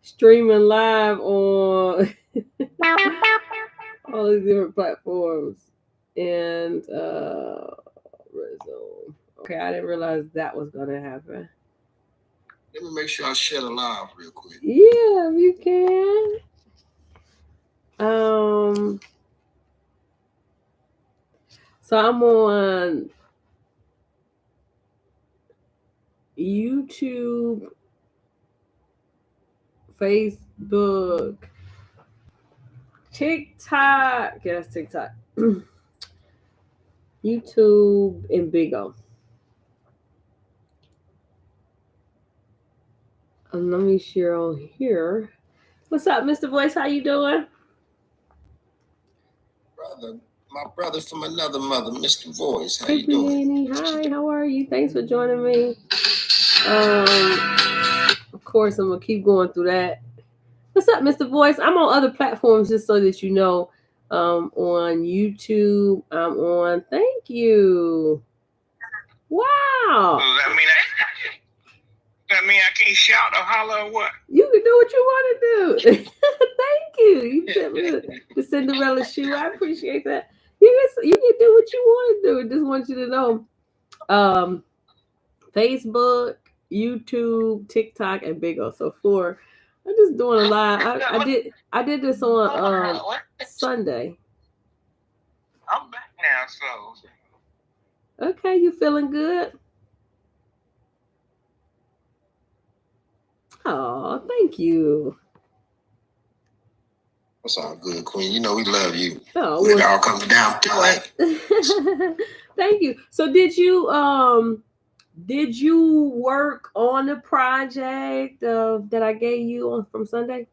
streaming live on all these different platforms. And resume. Okay, I didn't realize that was gonna happen. Let me make sure I share the live real quick. Yeah, you can. Um, so I'm on YouTube, Facebook, TikTok. Yeah, that's TikTok. YouTube and Bigo. Let me share on here. What's up, Mr. Voice? How you doing? Brother, my brother from another mother, Mr. Voice. How Hey, you doing? Hi, how are you? Thanks for joining me. Of course, I'm gonna keep going through that. What's up, Mr. Voice? I'm on other platforms just so that you know. On YouTube, I'm on. Thank you. Wow. That mean I can't shout or holler or what? You can do what you want to do. Thank you. You sent me the Cinderella shoe. I appreciate that. You can do what you want to do. I just want you to know. Facebook, YouTube, TikTok, and Bigo. So four. I'm just doing a lot. I did this on Sunday. I'm back now, so. Okay, you feeling good? Oh, thank you. That's all good, Queen. You know we love you. Oh, it all comes down to it. Thank you. So did you work on the project that I gave you from Sunday?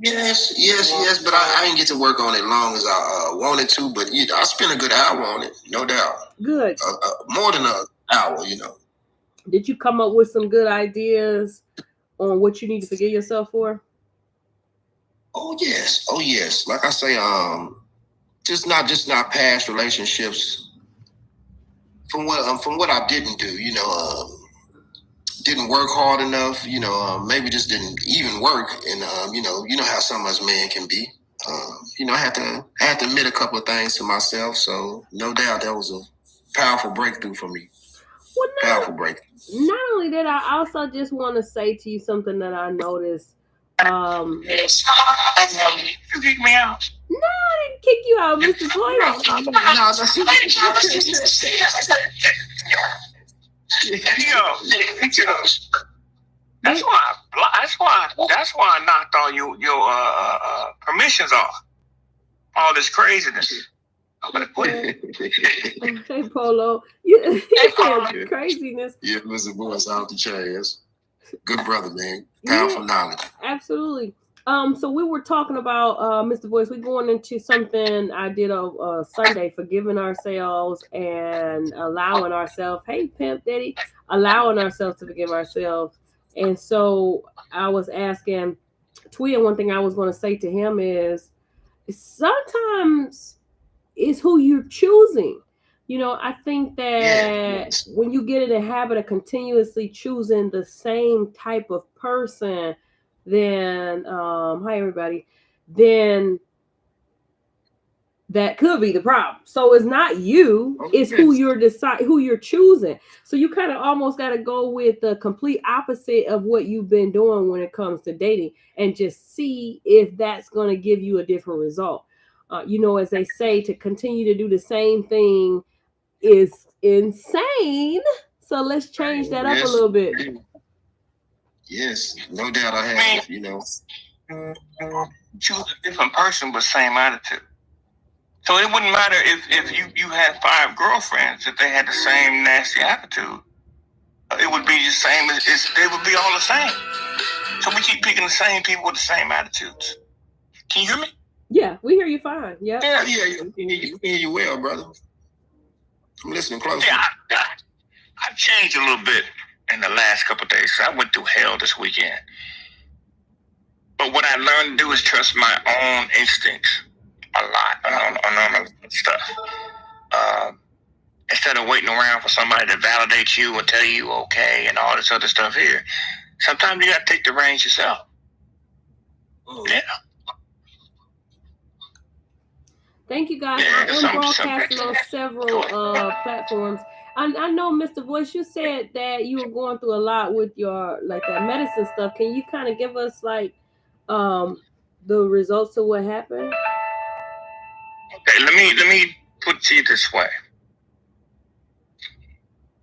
Yes. But I didn't get to work on it long as I wanted to. But I spent a good hour on it, no doubt. Good. More than an hour, Did you come up with some good ideas on what you need to forgive yourself for? Oh yes. Like I say, just not past relationships. From what I didn't do, didn't work hard enough. Maybe just didn't even work. And you know how some of us men can be. I had to admit a couple of things to myself. So no doubt that was a powerful breakthrough for me. Well, powerful breakthrough. Not only that, I also just want to say to you something that I noticed. You kicked me out. No, I didn't kick you out, Mr. Floyd. That's why I knocked all your permissions off. All this craziness. I'm gonna quit. Hey Polo, you said craziness. Yeah, Mr. Voice out the chairs. Good brother, man. Powerful knowledge. Absolutely. So we were talking about Mr. Voice. We're going into something I did on Sunday, forgiving ourselves and allowing ourselves. Hey, Pimp Daddy, allowing ourselves to forgive ourselves. And so I was asking Twee, and one thing I was going to say to him is sometimes it's who you're choosing. I think that when you get in the habit of continuously choosing the same type of person, then hi everybody, then that could be the problem. So it's not you, it's who you're choosing. So you kind of almost got to go with the complete opposite of what you've been doing when it comes to dating, and just see if that's going to give you a different result. As they say, to continue to do the same thing is insane. So let's change that up a little bit. Yes, no doubt I have, choose a different person with same attitude. So it wouldn't matter if you had 5 girlfriends, if they had the same nasty attitude. It would be the same. They would be all the same. So we keep picking the same people with the same attitudes. Can you hear me? Yeah, we hear you fine. Yeah, you hear you well, brother. I'm listening closely. Yeah, I've changed a little bit in the last couple of days. So I went through hell this weekend. But what I learned to do is trust my own instincts a lot on stuff. Instead of waiting around for somebody to validate you or tell you okay and all this other stuff here, sometimes you got to take the reins yourself. Yeah. Thank you guys. I am broadcasting on several platforms. I know, Mr. Voice, you said that you were going through a lot with your like that medicine stuff. Can you kind of give us like the results of what happened? Okay, let me put it to you this way.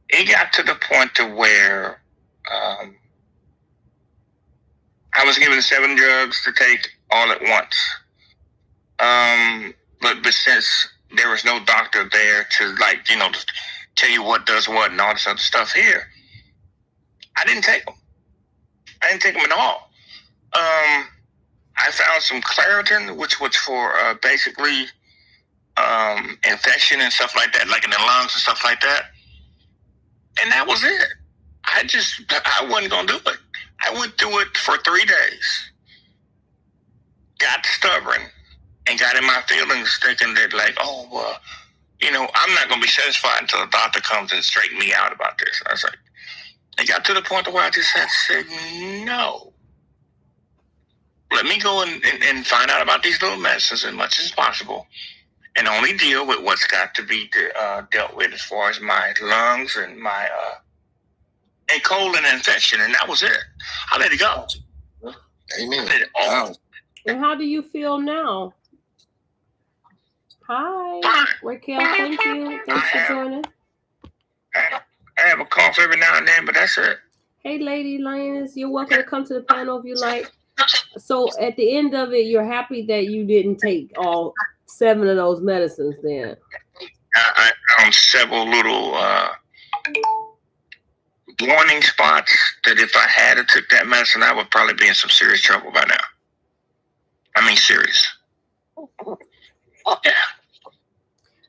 It got to the point to where I was given 7 drugs to take all at once. But since there was no doctor there to to tell you what does what and all this other stuff here, I didn't take them. I didn't take them at all. I found some Claritin, which was for basically infection and stuff like that, like in the lungs and stuff like that. And that was it. I wasn't going to do it. I went through it for 3 days. Got stubborn and got in my feelings thinking that I'm not going to be satisfied until the doctor comes and straighten me out about this. I was like, it got to the point where I just had to say, no. Let me go and find out about these little medicines as much as possible and only deal with what's got to be dealt with as far as my lungs and my and cold and infection, and that was it. I let it go. Amen. I let it all. And how do you feel now? Hi, Fine. Raquel, thank you. Thanks for joining. I have a cough every now and then, but that's it. Hey, Lady Lioness, you're welcome to come to the panel if you like. So at the end of it, you're happy that you didn't take all 7 of those medicines then? I found several little warning spots that if I had to took that medicine, I would probably be in some serious trouble by now. I mean, serious. Yeah.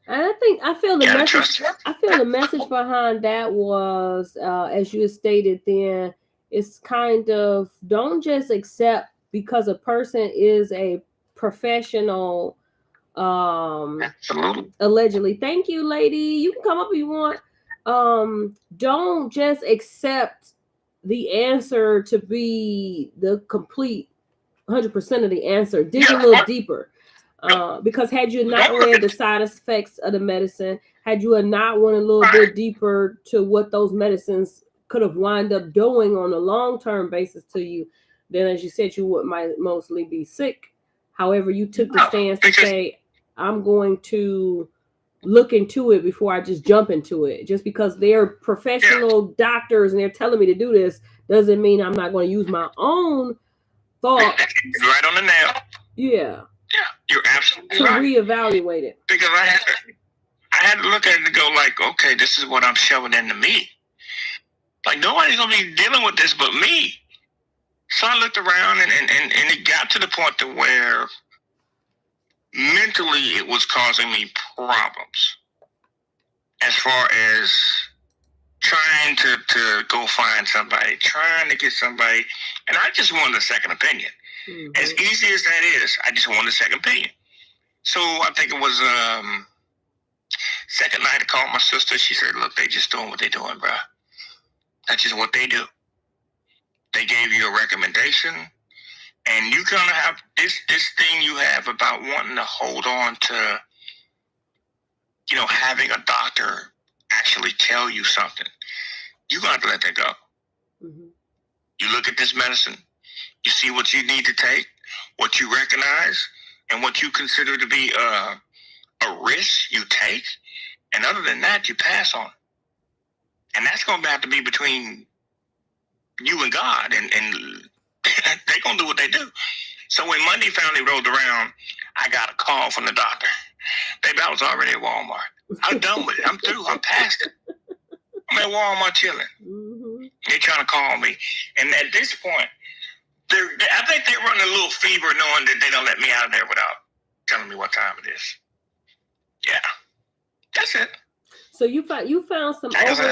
And I feel the message behind that was, as you stated then, it's kind of don't just accept because a person is a professional. Absolutely. Allegedly. Thank you, lady. You can come up if you want. Don't just accept the answer to be the complete 100% of the answer. Dig a little deeper. Because had you not read the side effects of the medicine, had you not went a little bit deeper to what those medicines could have wound up doing on a long-term basis to you, then as you said, you might mostly be sick. However, you took the stance to say, I'm going to look into it before I just jump into it. Just because they're professional doctors and they're telling me to do this doesn't mean I'm not going to use my own thought. Right on the nail. Yeah. Yeah, you're absolutely to right. Reevaluate it. Because I had to look at it and go like, okay, this is what I'm shoving into me. Like nobody's gonna be dealing with this but me. So I looked around and it got to the point to where mentally it was causing me problems. As far as trying to go find somebody, trying to get somebody, and I just wanted a second opinion. Mm-hmm. As easy as that is, I just wanted a second opinion. So I think it was second night I called my sister. She said, look, they just doing what they doing, bro. That's just what they do. They gave you a recommendation, and you kind of have this thing you have about wanting to hold on to, having a doctor actually tell you something. You got to let that go. Mm-hmm. You look at this medicine, you see what you need to take, what you recognize, and what you consider to be a risk you take. And other than that, you pass on. And that's going to have to be between you and God. And they're going to do what they do. So when Monday finally rolled around, I got a call from the doctor. Baby, I was already at Walmart. I'm done with it. I'm through. I'm past it. I'm at Walmart chilling. Mm-hmm. They're trying to call me. And at this point, I think they're running a little fever knowing that they don't let me out of there without telling me what time it is. Yeah. That's it. So you found some over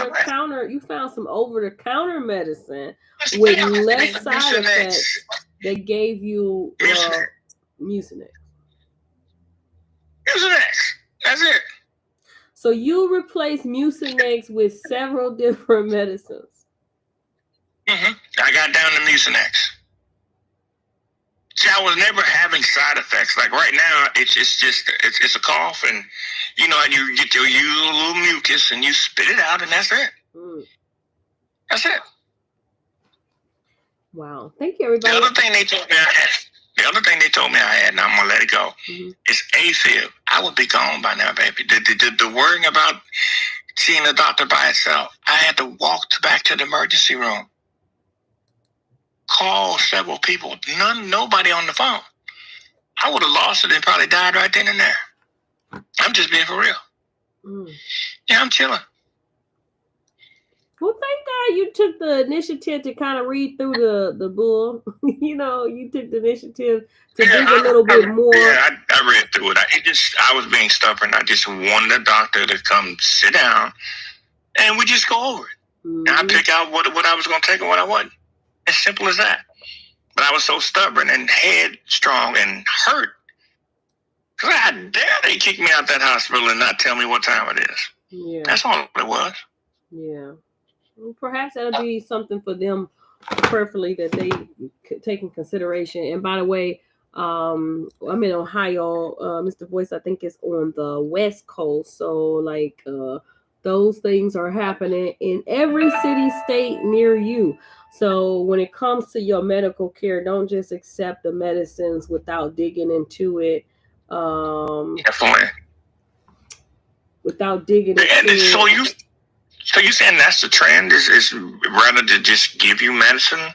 the counter medicine with less side effects that gave you Mucinex. Mucinex. That's it. So you replaced Mucinex with several different medicines. Mm-hmm. I got down to Mucinex. See, I was never having side effects. Like right now, it's a cough, and you get your usual little mucus, and you spit it out, and that's it. That's it. Wow. Thank you, everybody. The other thing they told me I had, and I'm gonna let it go, is AFib. I would be gone by now, baby. The worrying about seeing a doctor by itself. I had to walk back to the emergency room, call several people, nobody on the phone. I would have lost it and probably died right then and there. I'm just being for real. Yeah, I'm chilling. Well, thank God you took the initiative to kind of read through the bull. You took the initiative to dig a little bit more. Yeah, I read through it. I was being stubborn. I just wanted a doctor to come sit down and we just go over it. And I pick out what I was going to take and what I wasn't. As simple as that. But I was so stubborn and headstrong and hurt. Because I dare they kick me out that hospital and not tell me what time it is. Yeah. That's all it was. Yeah. Well, perhaps that'll be something for them, prayerfully, that they could take in consideration. And by the way, I'm in Ohio. Mr. Voice, I think, is on the West Coast. So, those things are happening in every city, state near you. So when it comes to your medical care, don't just accept the medicines without digging into it. Definitely. Without digging into it. So you saying that's the trend is rather to just give you medicine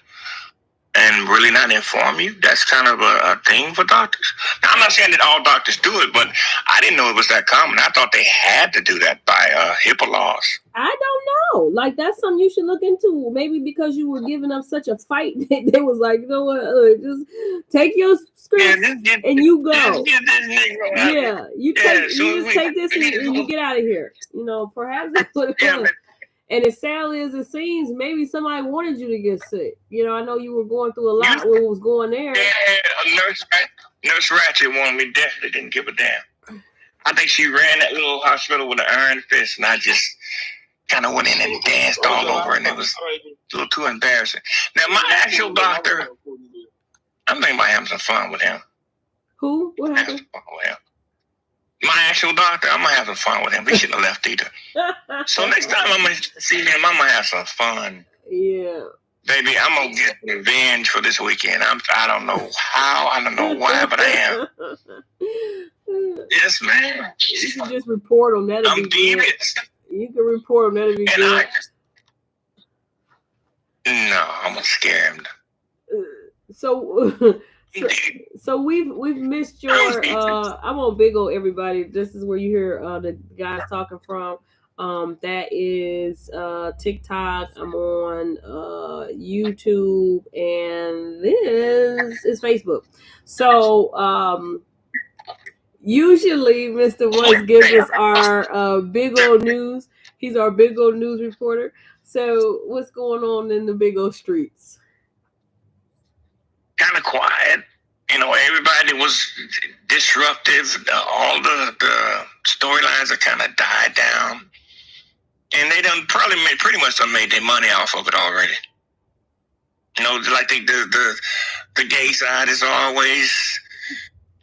and really not inform you? That's kind of a thing for doctors. Now, I'm not saying that all doctors do it, but I didn't know it was that common. I thought they had to do that by HIPAA laws. I don't know. That's something you should look into. Maybe because you were giving up such a fight, they was like, you know what? Just take your script and you go. Just get this nigga. Yeah, you just take this and you get out of here. Perhaps that's what it was. And as sadly as it seems, maybe somebody wanted you to get sick. I know you were going through a lot when it was going there. Yeah, Nurse Ratchet wanted me dead. They didn't give a damn. I think she ran that little hospital with an iron fist, and I just kind of went in and danced all over, and it was a little too embarrassing. Now, my actual doctor, I'm thinking about having some fun with him. Who? What happened? My actual doctor, I'm going to have some fun with him. We shouldn't have left either. So next time I'm going to see him, I'm going to have some fun. Yeah. Baby, I'm going to get revenge for this weekend. I don't know how, I don't know why, but I am. Yes, man. You can just report on that. I'm devious. You can report on that if you good. No, I'm going to scare him. So we've missed your I'm on Big O, everybody. This is where you hear the guys talking from. That is TikTok. I'm on YouTube, and this is Facebook. So usually Mr. Voice gives us our Big O news. He's our Big O news reporter. So what's going on in the Big O streets? Kind of quiet. Everybody was disruptive. All the storylines are kind of died down. And they done probably pretty much made their money off of it already. Like the gay side is always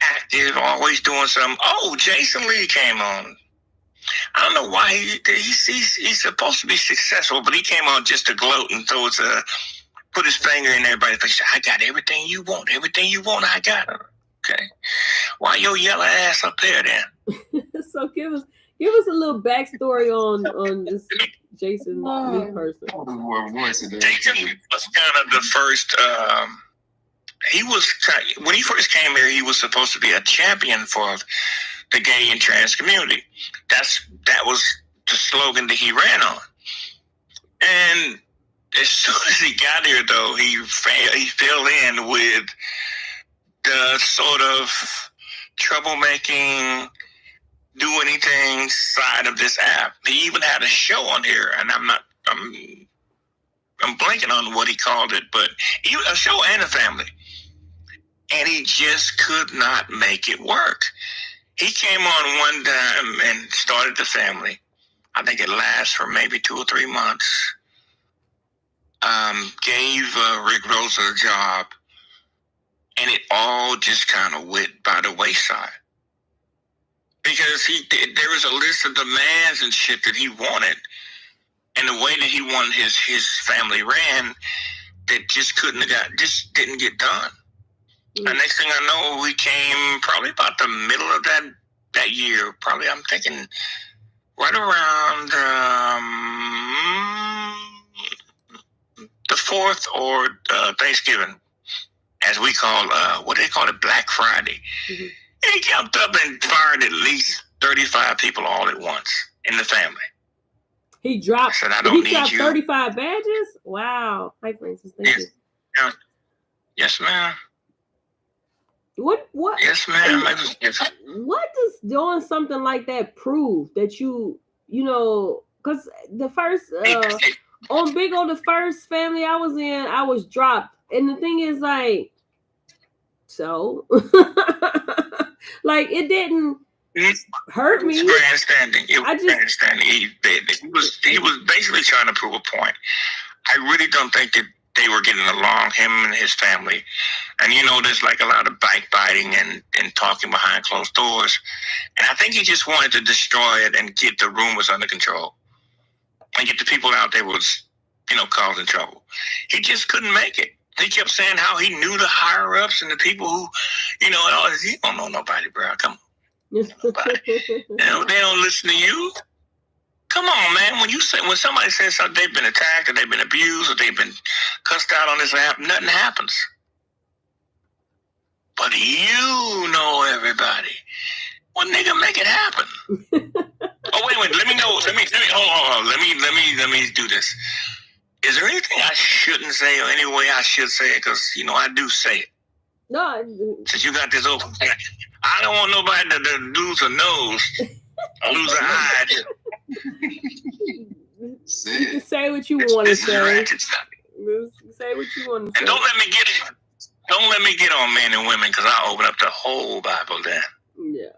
active, always doing something. Oh, Jason Lee came on. I don't know why he's supposed to be successful, but he came on just to gloat and put his finger in everybody's face. I got everything you want. Everything you want, I got it. Okay. Why your yellow ass up there then? So give us a little backstory on this Jason Lee person. Jason Lee was kind of the first. When he first came here, he was supposed to be a champion for the gay and trans community. That was the slogan that he ran on. And as soon as he got here, though, he fell in with the sort of troublemaking, do anything side of this app. He even had a show on here, and I'm blanking on what he called it, but a show and a family. And he just could not make it work. He came on one time and started the family. I think it lasts for maybe 2 or 3 months. Gave Rick Rosa a job, And it all just kind of went by the wayside. Because there was a list of demands and shit that he wanted. And the way that he wanted his family ran, that just didn't get done. Mm-hmm. And next thing I know, we came probably about the middle of that year. Probably, I'm thinking right around the 4th or Thanksgiving, as we call, what do they call it, Black Friday. Mm-hmm. And he jumped up and fired at least 35 people all at once in the family. He dropped. I said, I don't need 35 badges. Wow. Hi, Francis. Thank you. Yeah. Yes, ma'am. What? Yes, ma'am. What does doing something like that prove? That you know, because the first on the first family I was in, I was dropped, and the thing is, like, so like it didn't hurt me. Grandstanding. Grandstanding. He was basically trying to prove a point. I really don't think that they were getting along, him and his family. And there's like a lot of backbiting and talking behind closed doors. And I think he just wanted to destroy it and get the rumors under control and get the people out there was, causing trouble. He just couldn't make it. He kept saying how he knew the higher ups and the people who, he don't know nobody, bro. Come on. Nobody. They don't listen to you. Come on, man. When somebody says something, they've been attacked or they've been abused or they've been cussed out on this app, nothing happens. But you know everybody. Well, nigga, make it happen. Oh, wait. Let me know. Let me hold on. Let me do this. Is there anything I shouldn't say or any way I should say it? Because I do say it. No. Since you got this open, I don't want nobody to lose a nose or lose an eye. You can say what you want to say. Say what you want to say. And don't let me get on men and women, because I'll open up the whole Bible then. Yeah.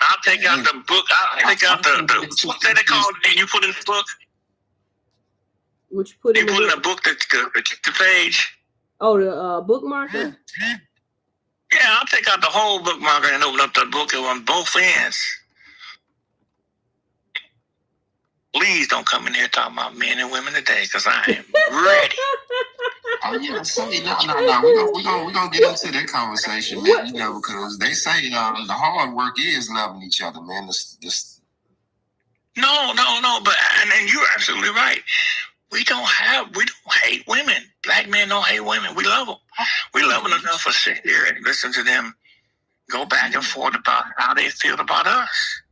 I'll take out the book. I'll take out the what's that they call it? You put in the book. What you put in? You put in a book the page. Oh, the bookmarker. Yeah, I'll take out the whole bookmarker and open up the book on both ends. Please don't come in here talking about men and women today, because I am ready. Oh yeah, no. We're gonna get into that conversation, man. Because they say the hard work is loving each other, man. No. But and you're absolutely right. We don't hate women. Black men don't hate women. We love them. We love them enough to sit here and listen to them go back and forth about how they feel about us.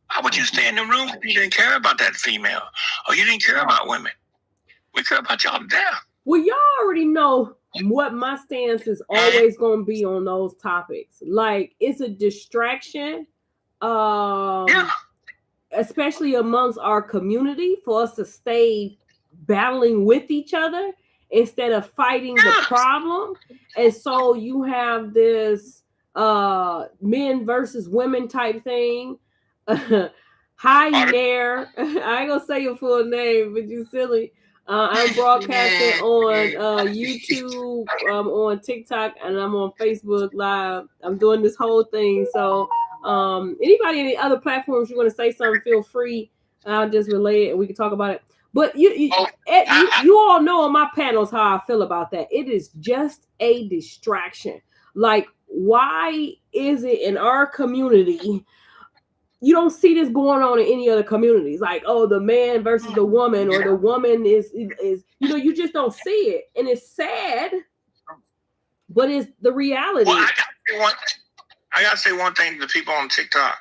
Why would you stay in the room if you didn't care about that female or you didn't care about women? We care about y'all to death. Well, y'all already know what my stance is always going to be on those topics. Like, it's a distraction, especially amongst our community, for us to stay battling with each other instead of fighting the problem. And so you have this men versus women type thing. Hi, Nair. I ain't gonna say your full name, but you silly. I'm broadcasting on YouTube, on TikTok, and I'm on Facebook Live. I'm doing this whole thing. So anybody in the other platforms you want to say something, feel free. I'll just relay it and we can talk about it. But you all know on my panels how I feel about that. It is just a distraction. Like, why is it in our community you don't see this going on in any other communities? Like, oh, the man versus the woman, or the woman is you just don't see it. And it's sad, but it's the reality. Well, I gotta say one thing to the people on TikTok.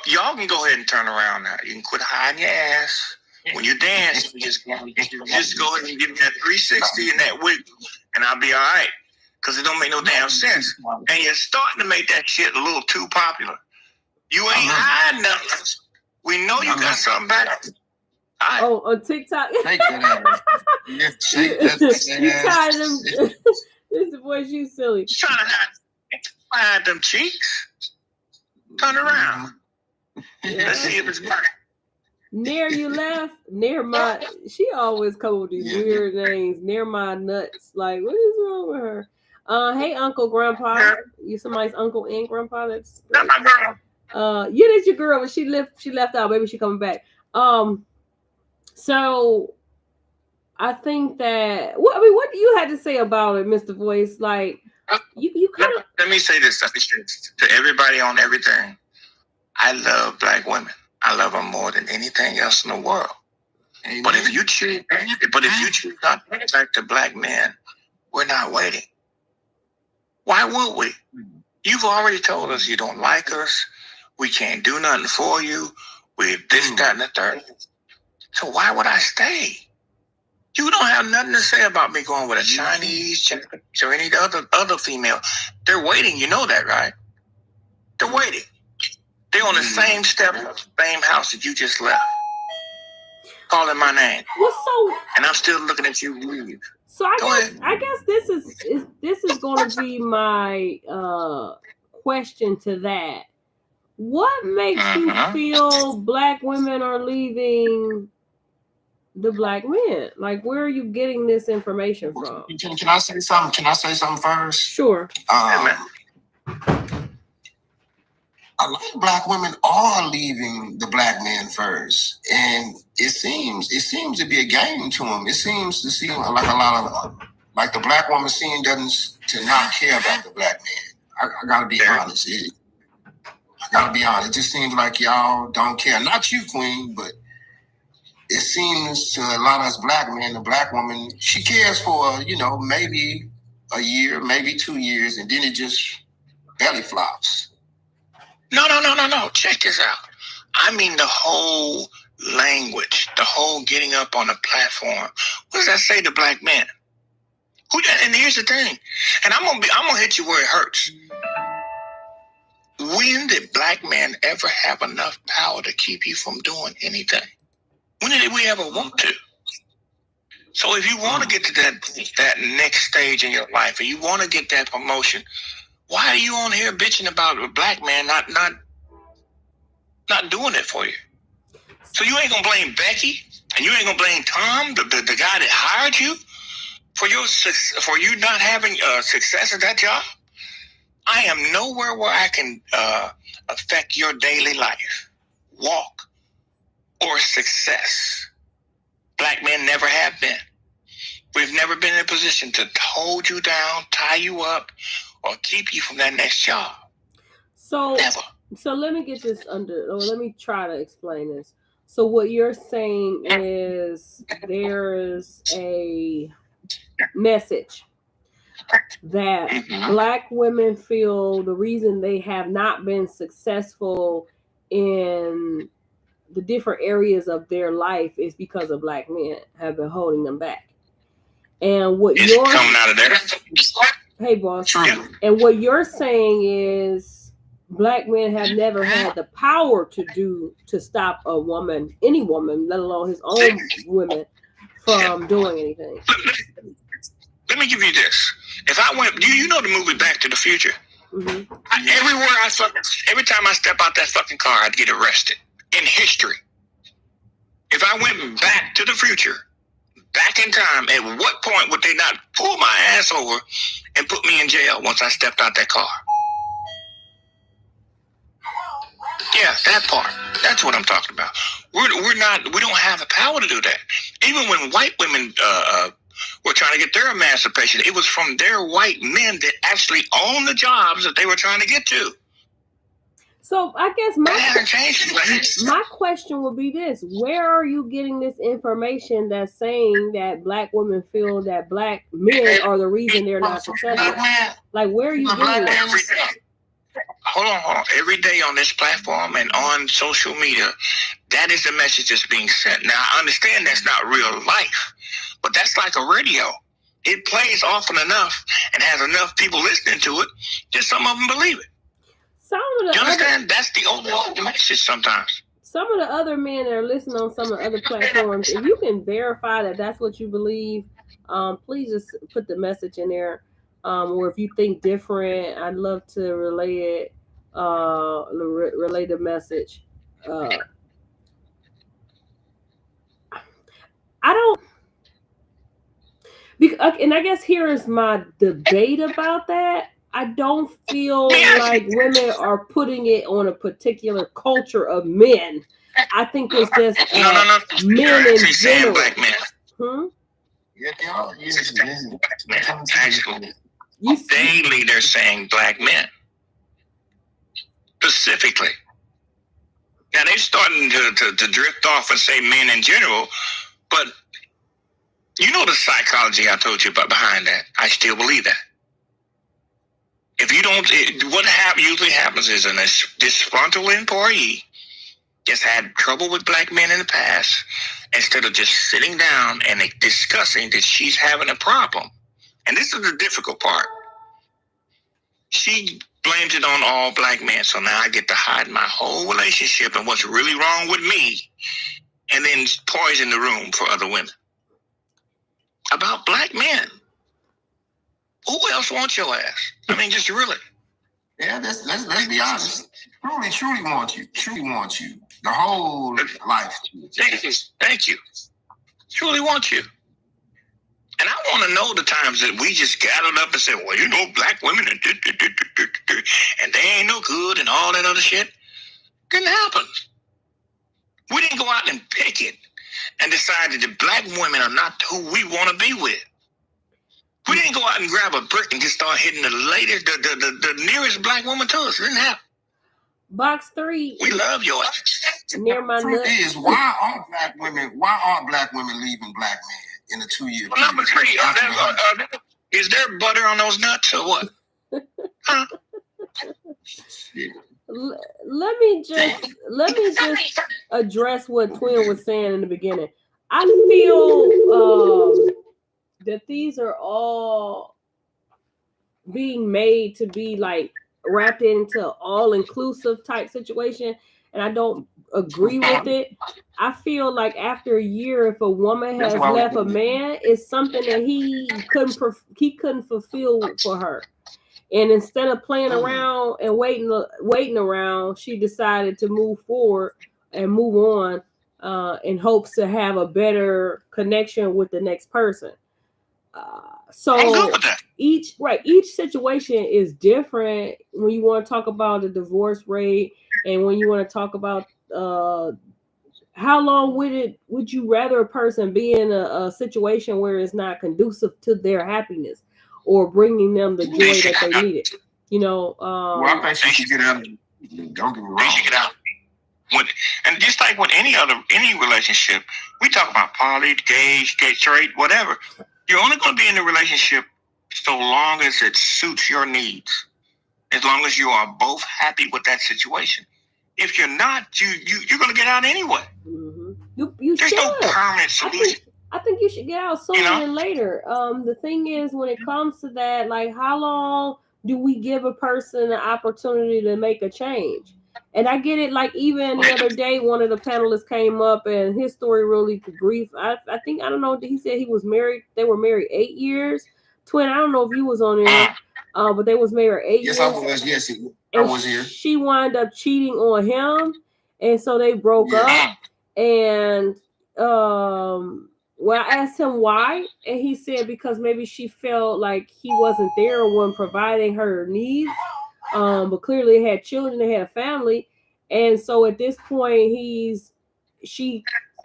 Y'all can go ahead and turn around now. You can quit hiding your ass. When you dance, you just go ahead and give me that 360 and that wig, and I'll be all right. Because it don't make no damn sense. And you're starting to make that shit a little too popular. You ain't hiding nothing. We know you got something back. Oh, on TikTok. Take that ass. You tired of them. This is the voice you silly. Just trying to hide them cheeks. Turn around. Yeah. Let's see if it's burning. Near you left. Near my. She always come with these weird names. Near my nuts. Like, what is wrong with her? Hey, Uncle, Grandpa. You somebody's uncle and grandpa? That's my girl. Yeah, that's your girl, but she left out. Maybe she coming back. So I think that what do you have to say about it, Mr. Voice? Like you kind of let me say this to everybody on everything. I love black women. I love them more than anything else in the world. Amen. But if you choose not to attract to black men, we're not waiting. Why would we? You've already told us you don't like us. We can't do nothing for you. We're this, that, and the third. So why would I stay? You don't have nothing to say about me going with a Chinese or any other female. They're waiting. You know that, right? They're waiting. They're on the same step, same house that you just left. Calling my name. And I'm still looking at you leave. So I guess this is going to be my question to that. What makes you feel black women are leaving the black men? Like, where are you getting this information from? Can I say something? Can I say something first? Sure. A lot of black women are leaving the black men first, and it seems to be a game to them. It seems to seem like a lot of like the black woman scene doesn't to not care about the black man. I gotta be honest. It just seems like y'all don't care. Not you, Queen, but it seems to a lot of us black men, the black woman, she cares for maybe a year, maybe 2 years, and then it just belly flops. No. Check this out. I mean the whole language, the whole getting up on a platform. What does that say to black men? And here's the thing, and I'm gonna hit you where it hurts. When did black men ever have enough power to keep you from doing anything? When did we ever want to? So if you want to get to that next stage in your life, and you want to get that promotion, why are you on here bitching about a black man not doing it for you? So you ain't gonna blame Becky, and you ain't gonna blame Tom, the guy that hired you, for you not having success at that job. I am nowhere where I can affect your daily life, walk, or success. Black men never have been. We've never been in a position to hold you down, tie you up, or keep you from that next job. So never. So let me get this let me try to explain this. So what you're saying is there is a message that black women feel the reason they have not been successful in the different areas of their life is because of black men have been holding them back. And what you're coming out of there. Hey, boss. And what you're saying is black men have never had the power to stop a woman, any woman, let alone his own women, from doing anything. Let me give you this. If I went, do you know the movie Back to the Future? Mm-hmm. Every time I step out that fucking car, I'd get arrested. In history. If I went back to the future, back in time, at what point would they not pull my ass over and put me in jail once I stepped out that car? Yeah, that part. That's what I'm talking about. We don't have the power to do that. Even when white women were trying to get their emancipation, it was from their white men that actually owned the jobs that they were trying to get to. So I guess my question would be this: where are you getting this information that's saying that black women feel that black men are the reason they're not successful? Like, where are you getting that? Hold on. Every day on this platform and on social media, that is the message that's being sent. Now, I understand that's not real life, but that's like a radio. It plays often enough and has enough people listening to it that some of them believe it. You understand? That's the overall message sometimes. Some of the other men that are listening on some of the other platforms, if you can verify that that's what you believe, please just put the message in there. Or if you think different, I'd love to relay the message. And I guess here is my debate about that. I don't feel like women are putting it on a particular culture of men. I think it's just men in general. Black men. Yeah, they are. Actually, daily they're saying black men. Specifically. Now they're starting to drift off and say men in general, but you know the psychology I told you about behind that. I still believe that. If you don't, what usually happens is a disgruntled employee just had trouble with black men in the past. Instead of just sitting down and discussing that she's having a problem, and this is the difficult part. She blames it on all black men, so now I get to hide my whole relationship and what's really wrong with me, and then poison the room for other women. About black men. Who else wants your ass? I mean, just really. Yeah, let's be honest. Truly want you. Truly want you. The whole life. Thank you. Truly want you. And I want to know the times that we just gathered up and said, well, you know, black women and they ain't no good and all that other shit. Didn't happen. We didn't go out and pick it and decided that black women are not who we want to be with. We didn't go out and grab a brick and just start hitting the latest, the nearest black woman to us. It didn't happen. Box 3. We love your ass. Near my truth is, why are black women leaving black men in a 2-year period? Number 3, is there butter on those nuts or what? Huh? Let me just address what Twin was saying in the beginning. I feel that these are all being made to be like wrapped into all-inclusive type situation, and I don't agree with it. I feel like after a year, if a woman has left a man, it's something that he couldn't fulfill for her. And instead of playing around and waiting around, she decided to move forward and move on in hopes to have a better connection with the next person. So each situation is different when you want to talk about the divorce rate and when you want to talk about how long would you rather a person be in a situation where it's not conducive to their happiness or bringing them the joy that they needed, you know. Well, I think she should get out. Don't get me wrong. They should get out. And just like with any relationship, we talk about poly, gay, straight, whatever. You're only going to be in the relationship so long as it suits your needs. As long as you are both happy with that situation. If you're not, you're going to get out anyway. Mm-hmm. There's no permanent solution. I think you should get out sooner than later. The thing is, when it comes to that, like, how long do we give a person an opportunity to make a change? And I get it. Like, even the other day, one of the panelists came up and his story really brief. I don't know. He said he was married. They were married 8 years. Twin, I don't know if you was on there, but they was married 8 years. Yes, I was. Yes, I was here. She wound up cheating on him, and so they broke up. And well, I asked him why, and he said because maybe she felt like he wasn't there or wasn't providing her needs. But clearly they had children, they had a family, and so at this point she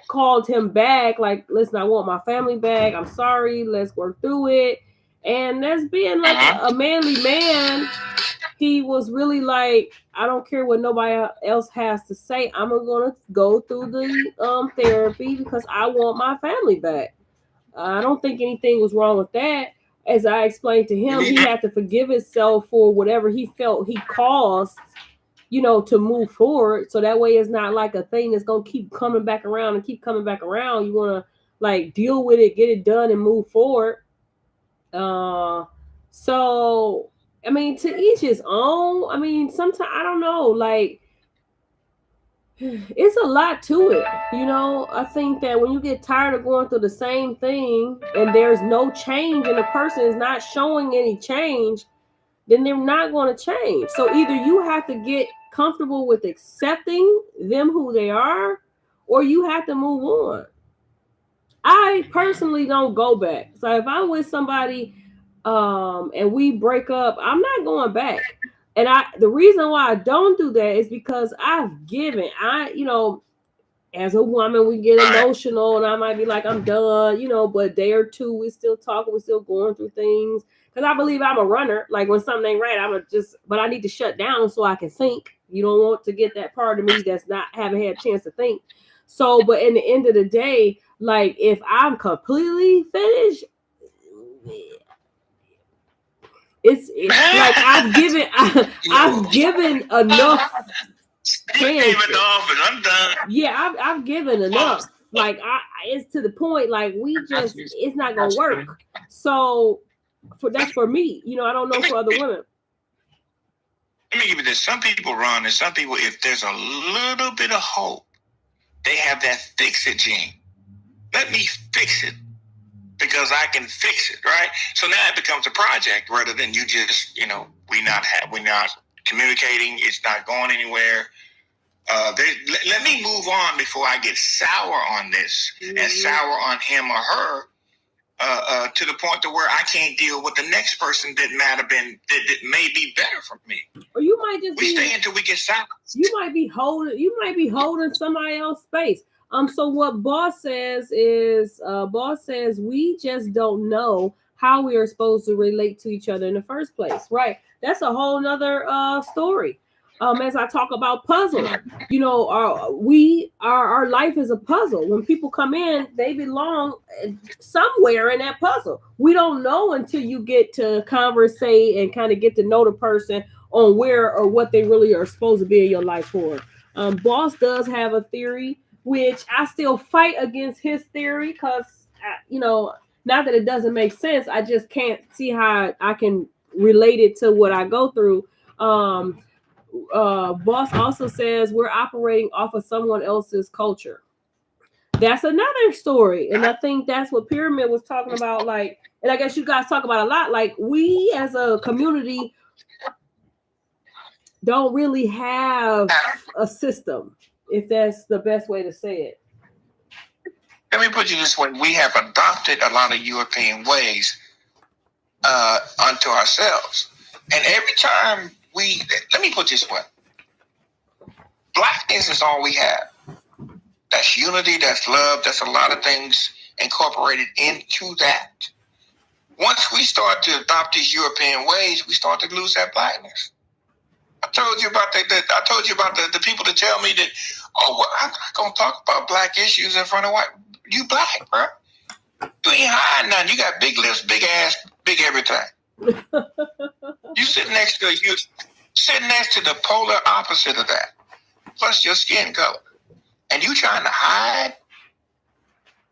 called him back, like, listen, I want my family back. I'm sorry, let's work through it. And that's being like a manly man. He was really like, I don't care what nobody else has to say. I'm gonna go through the therapy because I want my family back. I don't think anything was wrong with that. As I explained to him, he had to forgive himself for whatever he felt he caused, to move forward. So that way it's not like a thing that's going to keep coming back around and keep coming back around. You want to like deal with it, get it done and move forward. So, I mean, to each his own. I mean, sometimes, I don't know, like, it's a lot to it. I think that when you get tired of going through the same thing and there's no change and the person is not showing any change, then they're not going to change. So either you have to get comfortable with accepting them who they are, or you have to move on. I personally don't go back. So if I'm with somebody and we break up, I'm not going back. And the reason why I don't do that is because I've given. As a woman, we get emotional, and I might be like, I'm done, but a day or two, we still talking, we're still going through things. Because I believe I'm a runner. Like when something ain't right, but I need to shut down so I can think. You don't want to get that part of me that's not haven't had a chance to think. So, but in the end of the day, like if I'm completely finished, it's like I've given enough. I'm done. Yeah, I've given enough. Like it's to the point. Like it's not gonna work. So that's for me. I don't know for other women. Let me give you this. Some people run, and some people, if there's a little bit of hope, they have that fix it gene. Let me fix it because I can fix it, right? So now it becomes a project rather than you just, we're not communicating. It's not going anywhere. Let me move on before I get sour on this and sour on him or her to the point to where I can't deal with the next person that may be better for me. Or you might just stay until we get sour. You might be holding somebody else's space. So what Boss says is, we just don't know how we are supposed to relate to each other in the first place, right? That's a whole nother story. As I talk about puzzle, our life is a puzzle. When people come in, they belong somewhere in that puzzle. We don't know until you get to conversate and kind of get to know the person on where or what they really are supposed to be in your life for. Boss does have a theory, which I still fight against his theory because, not that it doesn't make sense. I just can't see how I can relate it to what I go through. Boss also says we're operating off of someone else's culture. That's another story. And I think that's what Pyramid was talking about. Like, and I guess you guys talk about a lot. Like, we as a community don't really have a system, if that's the best way to say it. Let me put you this way. We have adopted a lot of European ways unto ourselves. And every time let me put it this way. Blackness is all we have. That's unity, that's love, that's a lot of things incorporated into that. Once we start to adopt these European ways, we start to lose that blackness. I told you about the people that tell me that, I'm not going to talk about black issues in front of white. You black, bro. You ain't hiding nothing. You got big lips, big ass, big everything. You sitting next to the polar opposite of that, plus your skin color, and you trying to hide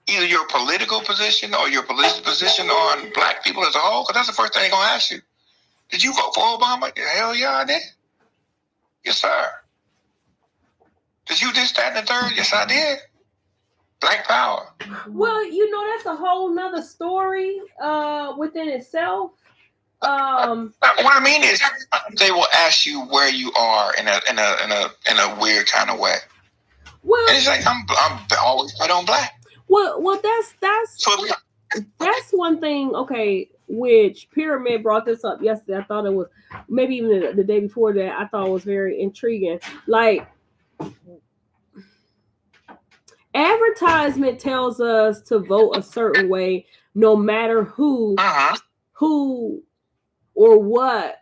either your political position or your political position on black people as a whole, because that's the first thing they're gonna ask you. Did you vote for Obama? Hell yeah, I did. Yes, sir. Did you this, that, and the third? Yes, I did. Black power. Well, that's a whole nother story within itself. What I mean is, they will ask you where you are in a weird kind of way. Well, and it's like I'm always put on black. Well, that's one thing. Okay, which Pyramid brought this up yesterday. I thought it was maybe even the day before that. I thought it was very intriguing. Like, advertisement tells us to vote a certain way, no matter who or what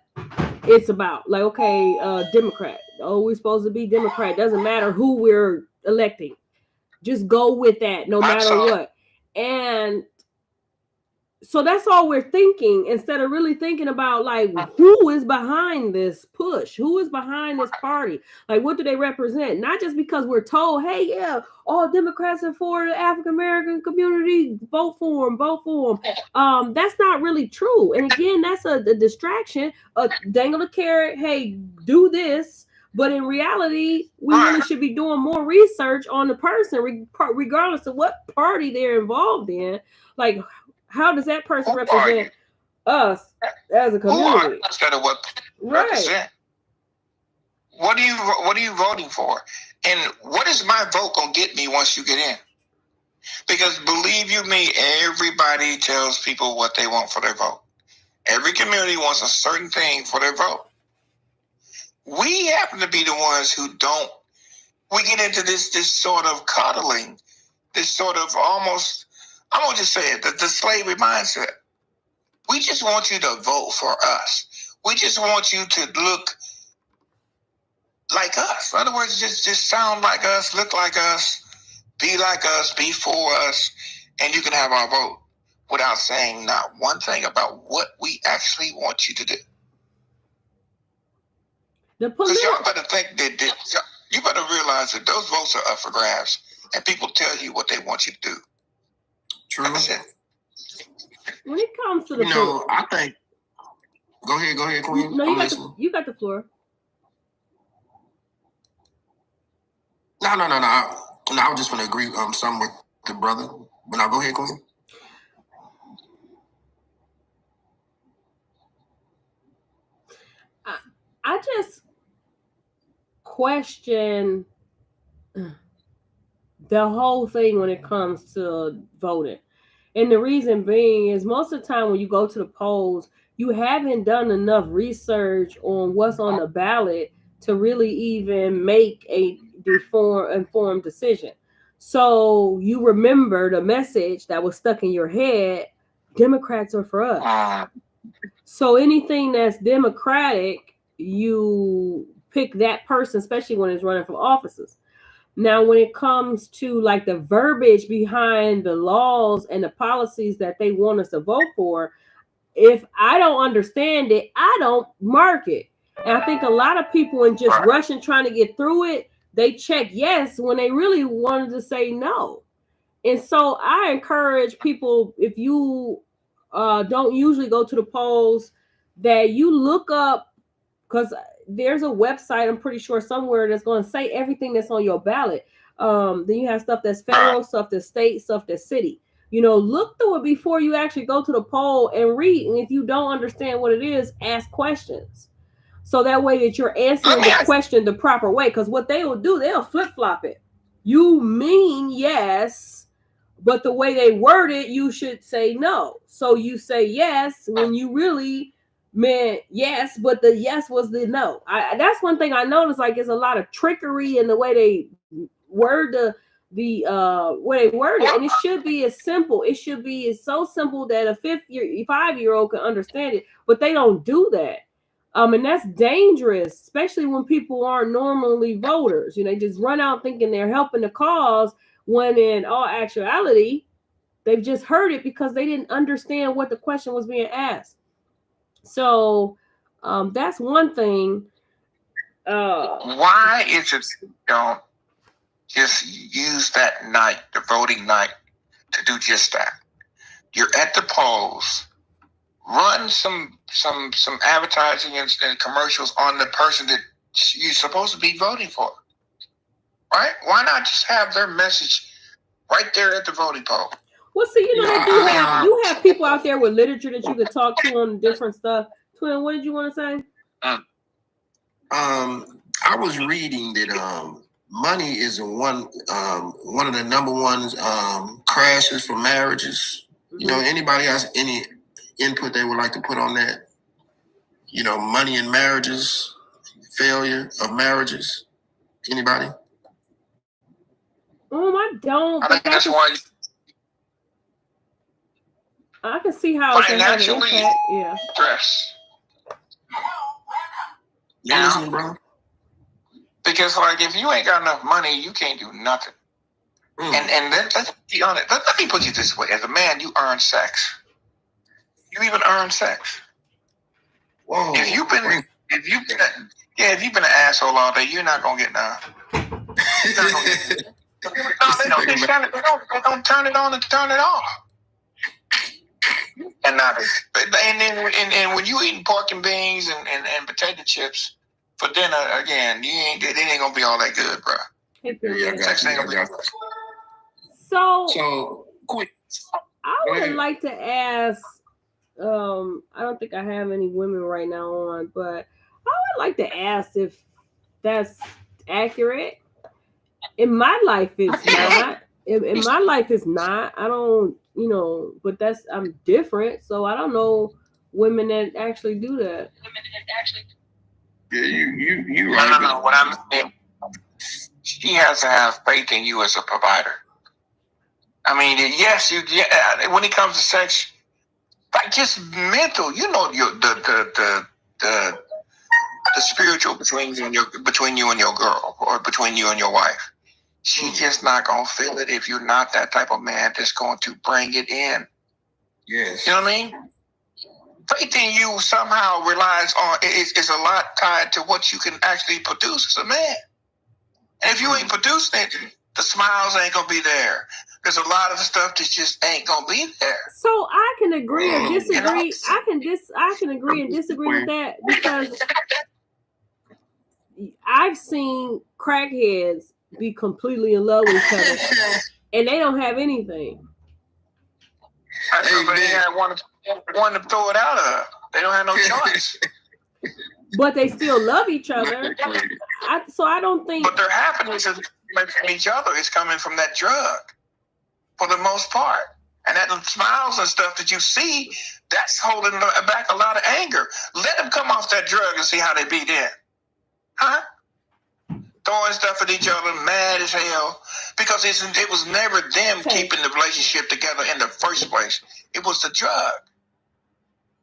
it's about. Like, okay, Democrat. Oh, we're supposed to be Democrat. Doesn't matter who we're electing. Just go with that, no matter what. And so that's all we're thinking, instead of really thinking about, like, who is behind this push? Who is behind this party? Like, what do they represent? Not just because we're told, hey, yeah, all Democrats are for the African-American community, vote for them. That's not really true. And again, that's a distraction, dangle a carrot, hey, do this. But in reality, we really should be doing more research on the person, regardless of what party they're involved in. Like, how does that person represent us as a community? Instead of what represent. What are you voting for? And what is my vote gonna get me once you get in? Because believe you me, everybody tells people what they want for their vote. Every community wants a certain thing for their vote. We happen to be the ones who don't. We get into this sort of coddling, this sort of almost, I'm going to just say it, the slavery mindset. We just want you to vote for us. We just want you to look like us. In other words, just sound like us, look like us, be like us, be for us, and you can have our vote without saying not one thing about what we actually want you to do. Because y'all better think that you better realize that those votes are up for grabs, and people tell you what they want you to do. True. When it comes to the vote, I think. Go ahead, Queen. No, you got the floor. No. I was just going to agree some with the brother. But now go ahead, Queen. I just question the whole thing when it comes to voting. And the reason being is most of the time when you go to the polls, you haven't done enough research on what's on the ballot to really even make a informed decision. So you remember the message that was stuck in your head, Democrats are for us. So anything that's Democratic, you pick that person, especially when it's running for offices. Now, when it comes to like the verbiage behind the laws and the policies that they want us to vote for, if I don't understand it, I don't mark it. And I think a lot of people in just rushing trying to get through it, they check yes when they really wanted to say no. And so I encourage people, if you don't usually go to the polls, that you look up, because there's a website, I'm pretty sure somewhere, that's going to say everything that's on your ballot. Then you have stuff that's federal, stuff that's state, stuff that's city. Look through it before you actually go to the poll and read. And if you don't understand what it is, ask questions. So that way that you're answering the question the proper way. Because what they will do, they'll flip-flop it. You mean yes, but the way they word it, you should say no. So you say yes when you really meant yes, but the yes was the no. That's one thing I noticed. Like, there's a lot of trickery in the way they word the way they word it, and it should be as simple. It should be so simple that a 5-year-old can understand it, but they don't do that. And that's dangerous, especially when people aren't normally voters. They just run out thinking they're helping the cause, when in all actuality, they've just heard it because they didn't understand what the question was being asked. So that's one thing. Why is it you don't just use that night, the voting night, to do just that? You're at the polls. Run some advertising and commercials on the person that you're supposed to be voting for. Right? Why not just have their message right there at the voting poll? Well, see, you have people out there with literature that you could talk to on different stuff. Twin, what did you want to say? I was reading that money is one of the number one crashes for marriages. Mm-hmm. Anybody has any input they would like to put on that? Money in marriages, failure of marriages. Anybody? I don't. I think that's why. I can see how it can have an impact. Yeah. Stress. Yeah. Because if you ain't got enough money, you can't do nothing. And let's be honest. Let me put you this way: as a man, you earn sex. You even earn sex. Whoa. If you've been an asshole all day, you're not gonna get none. You're not gonna get none. They don't turn it on and turn it off. And when you eating pork and beans and potato chips for dinner, again, it ain't gonna be all that good, bro. So quick. I would like to ask. I don't think I have any women right now on, but I would like to ask if that's accurate. In my life, it's not. In my life, it's not. I don't, but I'm different, so I don't know women that actually do that. Yeah, you right. No. What I'm saying, she has to have faith in you as a provider. I mean, yes, when it comes to sex, like just mental, the spiritual between you and your girl, or between you and your wife. She's just not gonna feel it if you're not that type of man that's going to bring it in. Yes. You know what I mean? Faith in you somehow relies on is a lot tied to what you can actually produce as a man. And if you ain't producing it, the smiles ain't gonna be there. There's a lot of the stuff that just ain't gonna be there. So I can agree or disagree. I can agree and disagree with that, because I've seen crackheads be completely in love with each other and they don't have anything. They had one to throw it out of. They don't have no choice. But they still love each other. So I don't think. But their happiness is from each other. It's coming from that drug, for the most part. And that smiles and stuff that you see, that's holding back a lot of anger. Let them come off that drug and see how they beat in. Huh? Throwing stuff at each other, mad as hell. Because it was never them keeping the relationship together in the first place. It was the drug.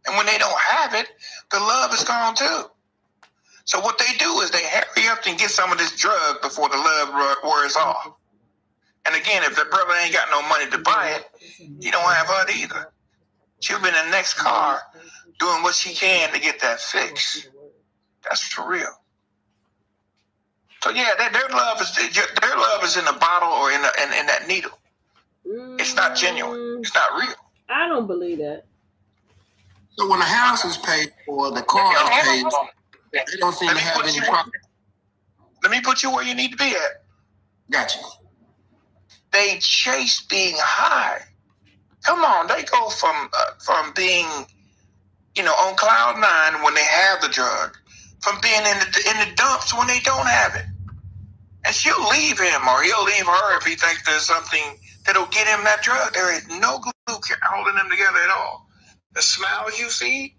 And when they don't have it, the love is gone too. So what they do is they hurry up and get some of this drug before the love wears off. And again, if the brother ain't got no money to buy it, he don't have her either. She'll be in the next car doing what she can to get that fix. That's for real. So yeah, their love is in a bottle or in that needle. It's not genuine. It's not real. I don't believe that. So when the house is paid for, the car is paid, they don't seem to have any problem. Let me put you where you need to be at. Gotcha. They chase being high. Come on, they go from being, on cloud nine when they have the drug, from being in the dumps when they don't have it. And she'll leave him or he'll leave her if he thinks there's something that'll get him that drug. There is no glue holding them together at all. The smiles you see,